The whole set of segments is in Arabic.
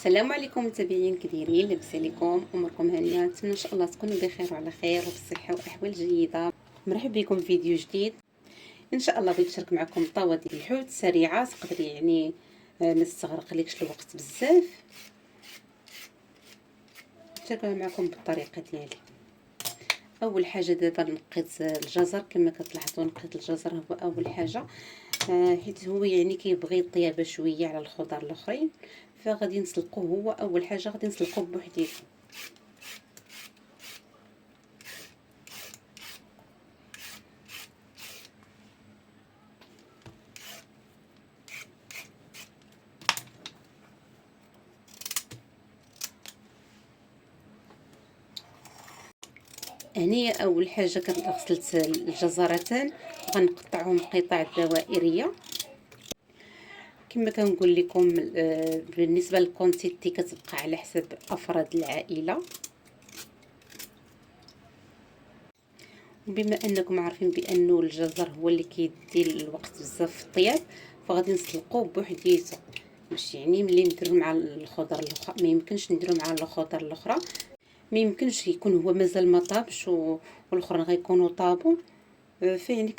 السلام عليكم متابعين كديرين، لاباس عليكم؟ اموركم هانيه؟ نتمنى ان شاء الله تكونوا بخير وعلى خير وبصحه واحوال جيده. مرحبا بكم في فيديو جديد. ان شاء الله بغيت نشارك معكم طاوه ديال الحوت سريعه، تقدر ما تستغرق لكش الوقت بزاف. نشاركها معكم بالطريقه ديالي. اول حاجه دابا نقيت الجزر، كما كتلاحظوا نقيت الجزر هو اول حاجه، حيت هو كيبغي يطيب شويه على الخضر الاخرين، فغادي نسلقوه. هو اول حاجه غادي نسلقوه بوحديته. هني اول حاجه غسلت الجزرتين، غنقطعهم قطع دوائريه. كما كنقول لكم بالنسبه للكونتيتي كتبقى على حسب افراد العائله. وبما انكم عارفين بانه الجزر هو اللي كيدي الوقت بزاف في الطياب، فغادي نسلقوه بوحديته، باش ملي نديرو مع الخضر الاخرى ما يمكنش نديرو مع الخضر الاخرى، ما يمكنش يكون هو مازال ما طابش والاخرين غيكونوا طابوا.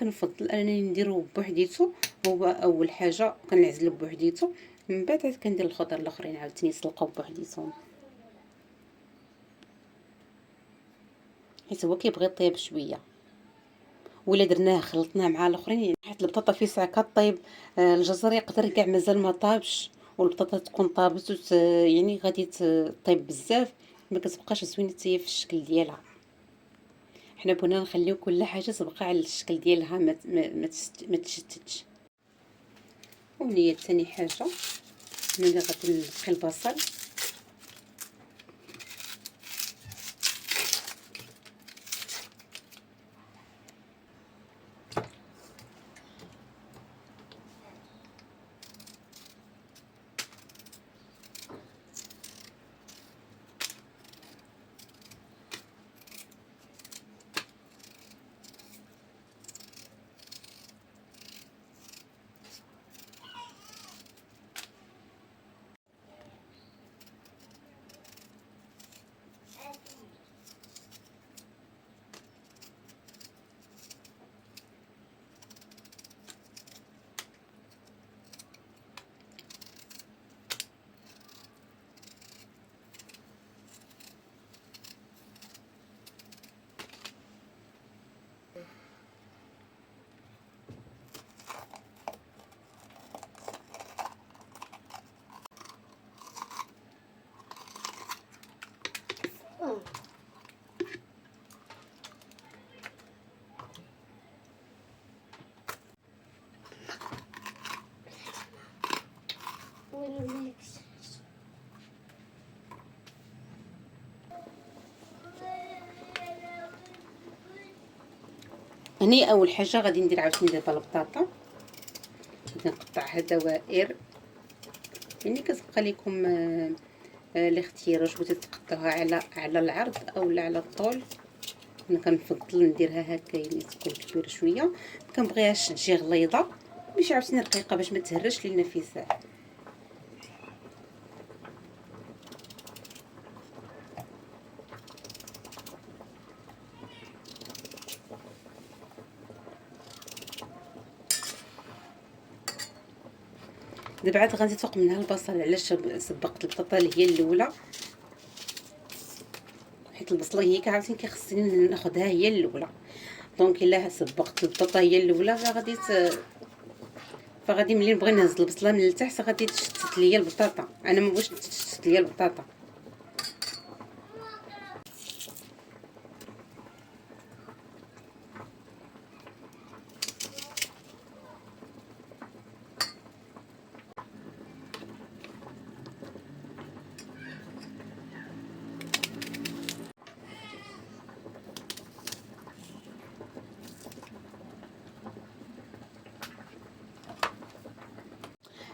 كنفضل انني نديرو بوحديته. هو اول حاجه كنعزلو بوحديته، من بعد عاد كندير الخضر الاخرين عاوتاني يسلقوا بوحديتهم، حيت هو كيبغي يطيب شويه. ولا درناه خلطناه مع الاخرين حيت البطاطا في ساعه كطيب، الجزر يقدر كاع مازال ما طابش، والبطاطا تكون طابت غادي تطيب بزاف، ما كتبقاش زوينه حتى هي في الشكل ديالها. حنا بغينا نخليو كل حاجه تبقى على الشكل ديالها، ما تشتتش. وهي ثاني حاجه ملي غادي نقي البصل، هني اول حاجه غادي ندير عاوتاني دابا البطاطا، غادي نقطعها دوائر. كتبقى لكم الاختيار واش بغيتو تقطعوها على العرض او على الطول. انا كنفضل نديرها هكا تكون كبيره شويه، ما كنبغيهاش تجي غليظه، باش عاوتاني رقيقه باش ما تهرش لينا في ساعه. دابا عاد غنزيد فوق منها البصل، علاش سبقت البطاطا اللي هي الاولى، حيت البصله هي عاوتاني كيخصني ناخذها هي الاولى. دونك الا سبقت البطاطا هي الاولى فغادي ملي نبغي نهز البصله من التحت غادي تشتت ليا البطاطا، انا ما بغيتش تشتت ليا البطاطا.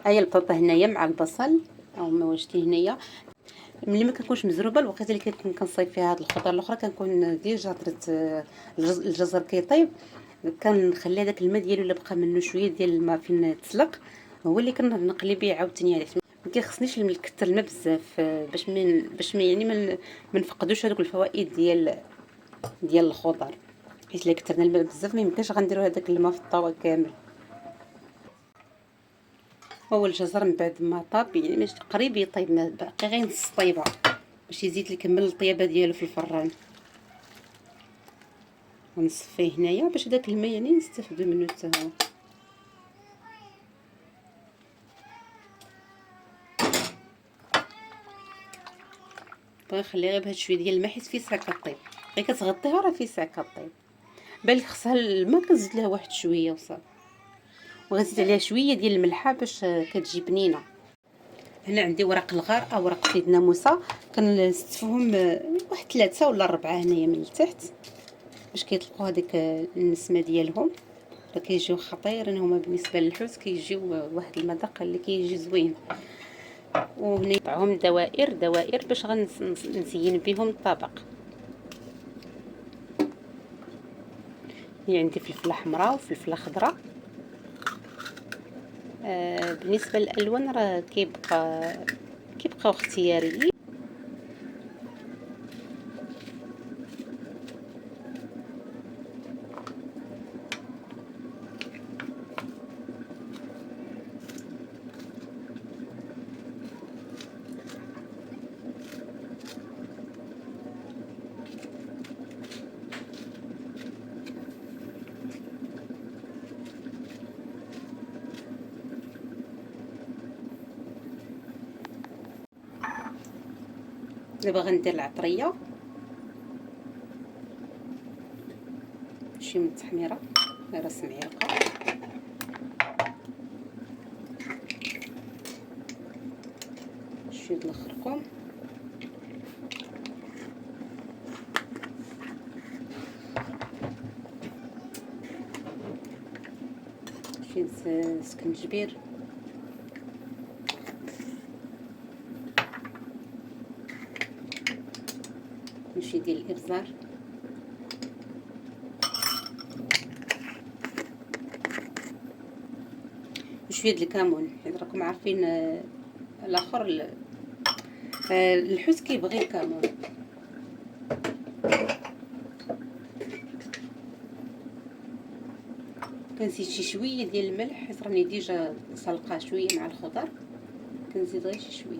هاهي البطاطا هنايا مع البصل، او ما واجدتي هنايا. ملي ما كنكونش مزروبه، الوقيته اللي كنكون كنصايب فيها هاد الخضر الاخرى كنكون ديجا درت الجزر كيطيب، كنخلي هذاك الماء ديالو الا بقى منه شويه ديال الماء فين تسلق، هو اللي كنقلي به عاوتاني عليه. ما كيخصنيش نكثر الماء بزاف، باش ما يعني ما نفقدوش هذوك الفوائد ديال الخضر، حيت الا كثرنا الماء بزاف ما يمكنش غنديروا هذاك الماء في الطاوه كامل. هو الجزر من بعد ما طاب يعني مش قريب يطيب، باقي غير نص طيبه باش يزيد يكمل الطيابه ديالو في الفران. ونصفيه هنايا باش داك الماء يعني نستافدوا منه حتى هو. بغا نخليها غير بهاد شويه ديال الماء حيت فيه ساعه كطيب، غير كتغطيها راه فيه ساعه كطيب. بالك خصها الماء كنزيد لها واحد شويه وصافي، وغنزيد عليها شويه ديال الملحه باش كتجي بنينه. هنا عندي ورق الغار او ورق سيدنا موسى، كنستفهم واحد 3 ولا 4 هنايا من التحت باش كيطلقوا هذيك النسمه ديالهم. راه كيجيو خطيرين هما بالنسبه للحوت، كيجيو واحد المذاق اللي كيجي زوين. وهنا نقطعهم دوائر دوائر باش غنزين بهم الطبق. هنا عندي فلفله حمراء وفلفله خضراء. بالنسبه للالوان راه كيبقاو اختياريين. دابا غندير العطريه شي من التحميره، راس معلقه، شويه د الخرقوم، شويه سكنجبير، شويه ديال الابزار، وشويه د الكمون. حيت راكم عارفين الاخر الحوت كيبغي الكمون. كنزيد شي شويه ديال الملح حيت راني ديجا سلقاه شويه مع الخضر، كنزيد غير شي شويه.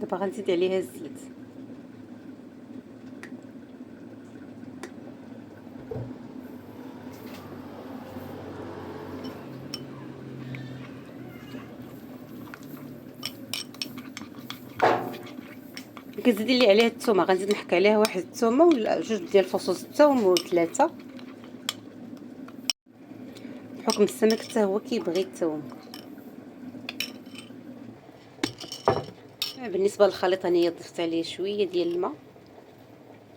دابا غنزيد عليها الزيت. كنزيدي لي عليها الثومه، غنزيد نحك عليها واحد الثومه ولا جوج ديال فصوص الثوم وثلاثه، بحكم السمك حتى هو كيبغي الثوم. بالنسبه للخليط انايا ضفت عليه شويه ديال الماء،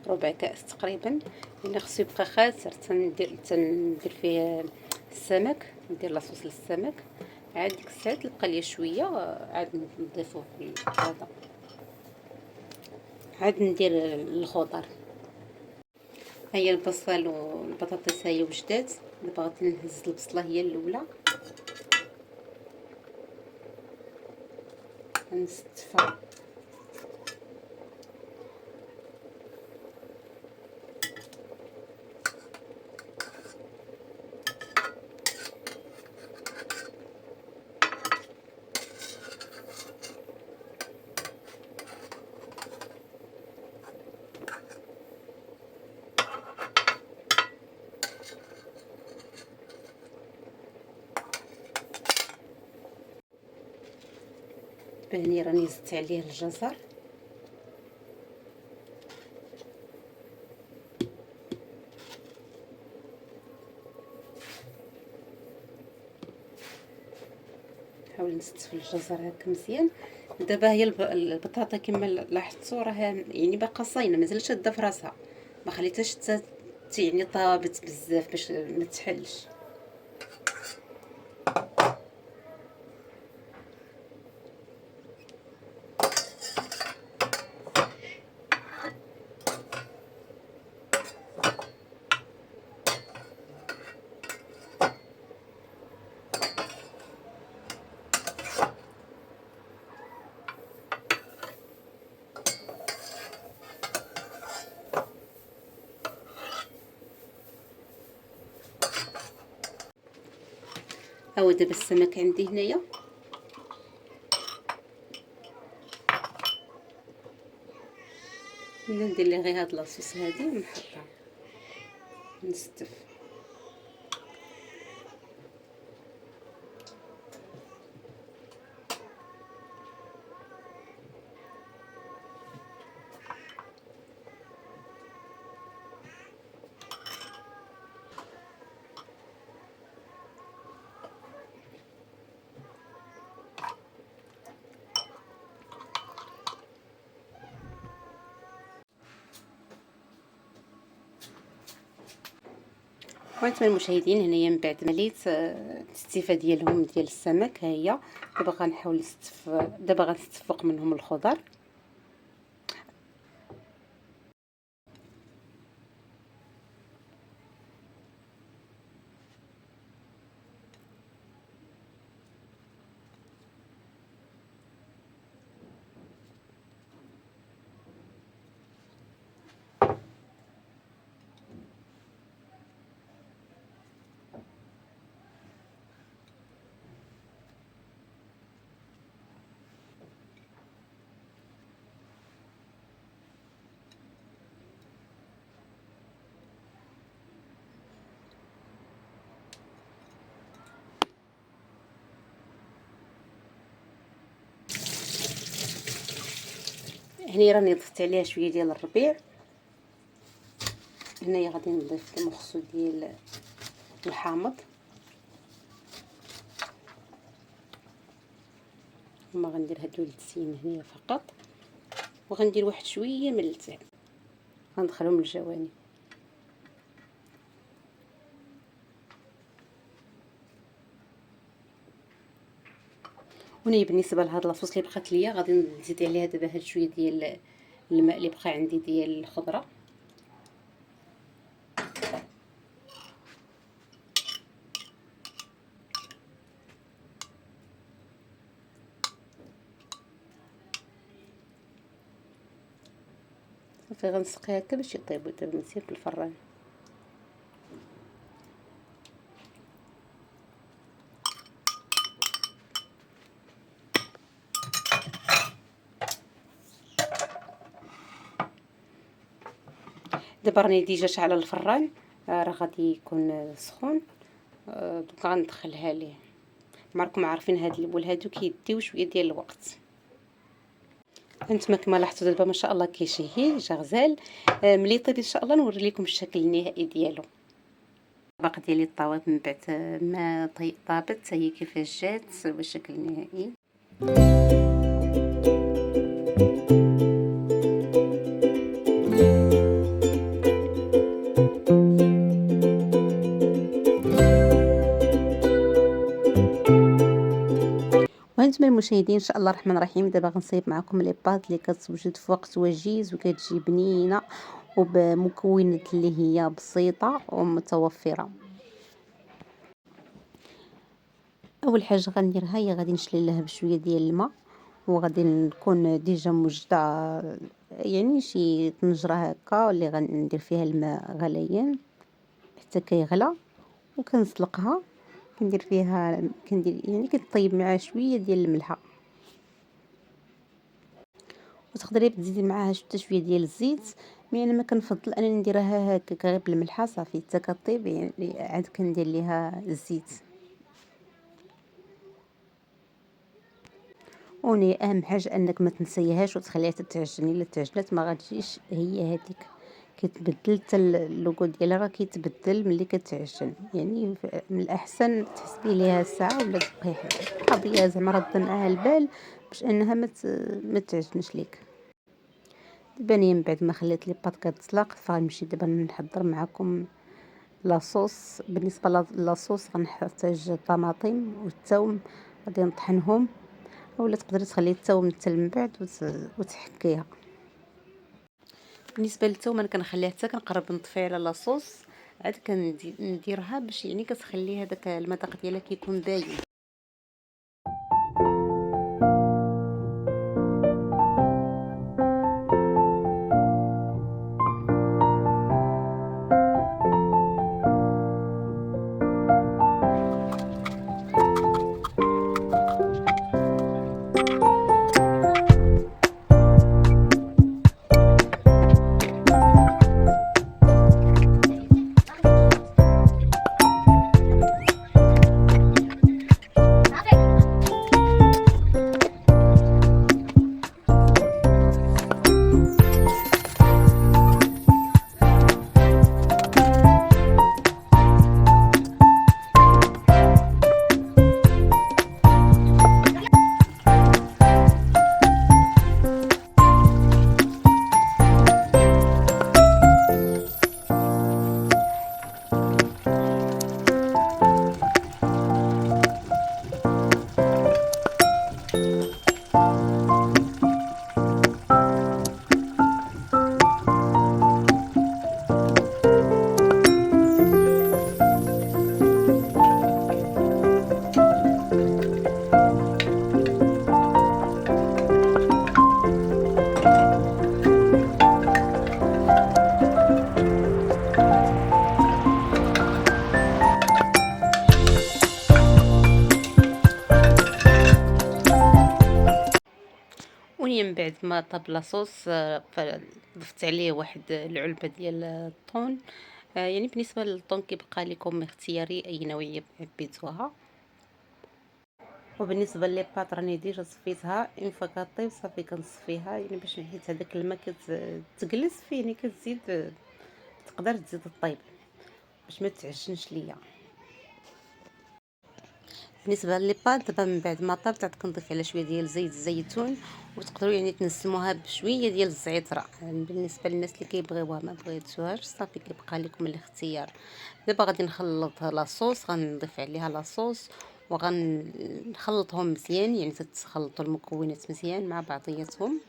ربع كاس تقريبا، لان خصو يبقى خاسر تندير فيه السمك، ندير لاصوص للسمك. عاد ديك الساعه تلقى لي شويه عاد نضيفوه في هذا، عاد ندير الخضر. هيا البصل والبطاطس هي وجدات. دابا غادي نهز البصله هي الاولى، نستفها هاني راني زدت عليه الجزر، نحاول نستف الجزر هكا مزيان. دابا هي البطاطا كما لاحظتوا راها يعني باقا صاينه، مازال شاده في راسها، ما خليتهاش يعني طابت بزاف باش ما تحلش. هو دابا السمك عندي هنايا. ندير ليه غير هاد لاصوص هادي ونحطها نستف. وانتم المشاهدين هنايا من بعد ما ليت التستيفه ديالهم ديال السمك، ها هي دابا غنحاول نستف. دابا غنستفق منهم الخضر. هني راني ضفت عليها شويه ديال الربيع. هنايا غادي نضيف المخصو ديال الحامض، وما غندير هادو للتزيين هنايا فقط. وغندير واحد شويه من التعب غندخلهم للجوانب. هنا بالنسبه لهاد لاصوص اللي بقات ليا غادي نزيد عليها دابا هاد شويه ديال الماء اللي بقى عندي ديال الخضره. صافي غنسقيها هكا باش يطيبوا دابا مزيان في الفران. دابا راني ديجا شعل الفران، راه غادي يكون سخون. دوكا غندخلها ليه. راكم عارفين هاد البول هادو كيديو شويه ديال الوقت. انتما كما لاحظتوا دابا ما شاء الله كيشهي جا غزال. ملي طيب ان شاء الله نوري لكم الشكل النهائي ديالو. الطبق ديالي طاوب من بعد ما طابت هي كيفاش جات بالشكل النهائي. وانتم المشاهدين ان شاء الله الرحمن الرحيم دابا غنصايب معكم لي بات اللي كتوجد في وقت وجيز وكتجي بنينه وبمكونات اللي هي بسيطه ومتوفره. اول حاجه غنديرها هي غادي نشلي لها بشويه ديال الماء، وغادي نكون ديجا موجده يعني شي طنجره هكا اللي غندير فيها الماء غليان حتى كيغلى، وكنسلقها. كندير فيها يعني كطيب معها شويه ديال الملحه، وتقدري تزيدي معاها حتى شويه ديال الزيت. مي انا ما كنفضل انني نديرها هكا غير بالملحه صافي حتى كطيب، يعني عاد كندير ليها الزيت. وني اهم حاجه انك ما تنسيهاش وتخليها تتعجن. الا تعجنت ما غاتجيش هي هذيك، كيتبدل حتى اللوغو ديالها راه كيتبدل ملي كتعجن. يعني من الاحسن تحسبي ليها ساعه ولا دقيقه قضيه زعما رد معاها البال باش انها ما تعجنش ليك. دابا من بعد ما خليت لي بات كتسلق فغنمشي دابا نحضر معكم لاصوص. بالنسبه لاصوص غنحتاج الطماطم والثوم، غادي نطحنهم، اولا تقدري تخلي الثوم حتى من بعد وتحكيها. بالنسبه للثوم انا كنخليها حتى كنقرب نطفي على لاصوص، عاد كنديرها باش يعني كتخلي هذاك المذاق ديالها كيكون باين. بعد ما طاب لاصوص ضفت عليه واحد العلبة ديال الطون. يعني بالنسبة للطون كيبقى لكم اختياري اي نوعية حبيتوها. وبالنسبه لي بات راني ديجا صفيتها اون فوا كطيب صافي كنصفيها، يعني باش حيت هذاك الماء كتجلس فيه، يعني كتزيد تقدر تزيد الطيب باش ما تعجنش ليا. بالنسبه لي بات دابا من بعد ما طابت عاد كنضيف على شويه ديال زيت الزيتون، وتقدروا يعني تنسموها بشويه ديال الزعتر. بالنسبه للناس اللي كيبغيوها ما بغيتوهاش صافي كيبقى لكم الاختيار. دابا غادي نخلط لاصوص، غنضيف عليها لاصوص وغنخلطهم مزيان، يعني تتخلطوا المكونات مزيان مع بعضياتهم.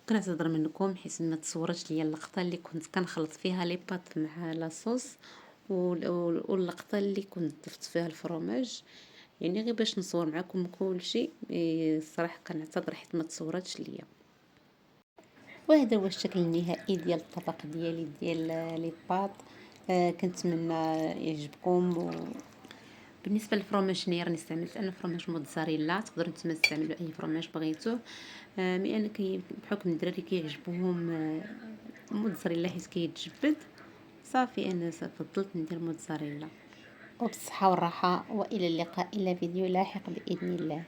كنعتذر منكم حيت ما تصورتش ليا اللقطه اللي كنت كنخلط فيها لي بات مع لاصوص واللقطه اللي كنت ضفت فيها الفرomage، يعني غير باش نصور معكم كل شيء. الصراحه كنعتذر حيت ما تصورتش ليا. وهذا هو الشكل النهائي ديال الطبق ديالي ديال لي بات. كنتمنى يعجبكم. بالنسبه للفرomاج شناهي راني استعملت انا فرomاج موتزاريلا، تقدروا نتوما تستعملوا اي فرomاج بغيتوه. مي انا بحكم الدراري كيعجبوهم موتزاريلا حيت كيتجبد، صافي انا فضلت ندير موتزاريلا. وبالصحه والراحه، والى اللقاء الى فيديو لاحق باذن الله.